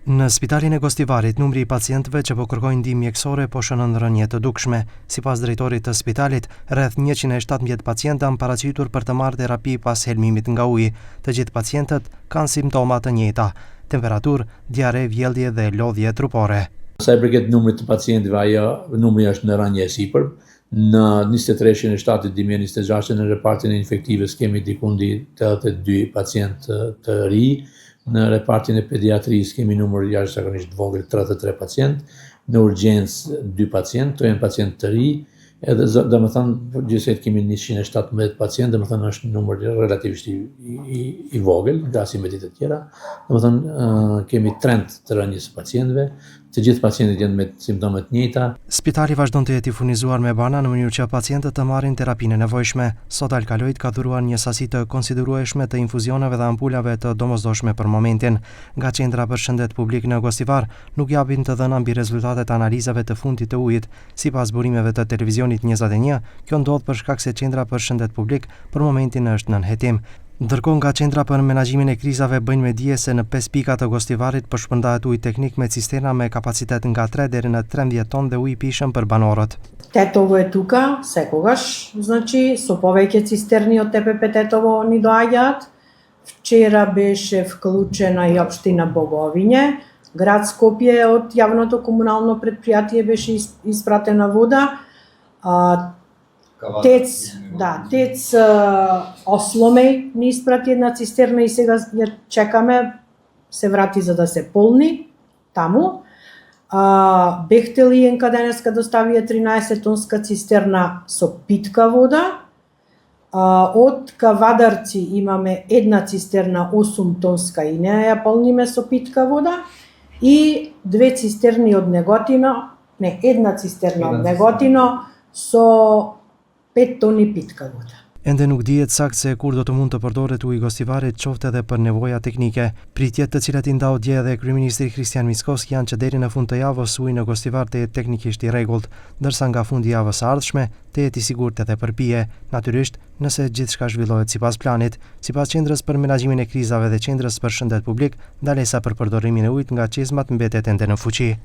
Në spitalin e Gostivarit, numri i pacientëve që po kërkojnë ndihmë mjekësore po shënon rënje të dukshme. Sipas drejtorit të spitalit, rreth 117 pacientë janë paraqitur për të marrë terapi pas helmimit nga uji. Të gjithë pacientët kanë simptoma të njëjta: temperaturë, diare, vjellje dhe lodhje trupore. Sa i përket numrit të pacientëve, numri është në rënje e sipër. Në 23/7/2026 në repartin e infektivës kemi dikundi 82 pacientë të ri. Në repartin e pediatrisë kemi numër jashtëzakonisht vogël 33 pacientë, në urgjencë 2 pacientë, to janë pacientë të ri, edhe domethënë gjithsesi kemi 117 pacientë, domethënë është numër relativisht i vogël nga asimetit e tjera. Domethënë kemi trend të rënjes së pacientëve, të gjithë pacientët janë me simptome të njëjta. Spitali vazhdon të jetë i furnizuar me bana në mënyrë që pacientët të marrin terapinë e nevojshme. Sot Alkaloid ka dhuruar një sasi të konsiderueshme të infuzioneve dhe ampulave të domosdoshme për momentin. Nga Qendra për Shëndet Publik në Gostivar nuk japin të dhëna mbi rezultatet e analizave të fundit të ujit. Sipas burimeve të televizionit 21, kjo ndodh për shkak se Qendra për Shëndet Publik për momentin është nën hetim. Ndërkohë nga Qendra për Menaxhimin e Krizave bëjnë me dije se në 5 pika të Gostivarit po shpërndahet ujë teknik me cisterna me kapacitet nga 3 deri në 13 ton dhe ujë i pishëm për banorët. Tetovo je тука секогаш, значи со повеќе цистерни од ТПП Тетово ни доаѓаат. Вчера беше вклучена и општина Боговиње, град Скопје од јавното комунално предпријатие беше испратена вода. Тец Осломеј ни испрати една цистерна и сега ја чекаме се врати за да се полни таму. Бехтелиенка денеска доставија 13-тонска цистерна со питка вода. Од Кавадарци имаме една цистерна 8-тонска и неја ја полниме со питка вода и две цистерни од Неготино, една цистерна од Неготино со 5 toni pitка voda. Ende nuk dihet saktë se kur do të mund të përdoret uji i Gostivarit, qoftë edhe për nevoja teknike. Pritjet të cilat i ndau dje edhe kryeministri Kristian Mickoski janë që deri në fund të javës uji në Gostivar të jetë teknikisht i rregullt, ndërsa nga fundi i javës së ardhshme të jetë i sigurt edhe për pije, natyrisht nëse gjithçka zhvillohet sipas planit. Sipas Qendrës për Menaxhimin e Krizave dhe Qendrës për Shëndet Publik, ndalesa për përdorimin e ujit nga çizmat mbetet ende në fuqi.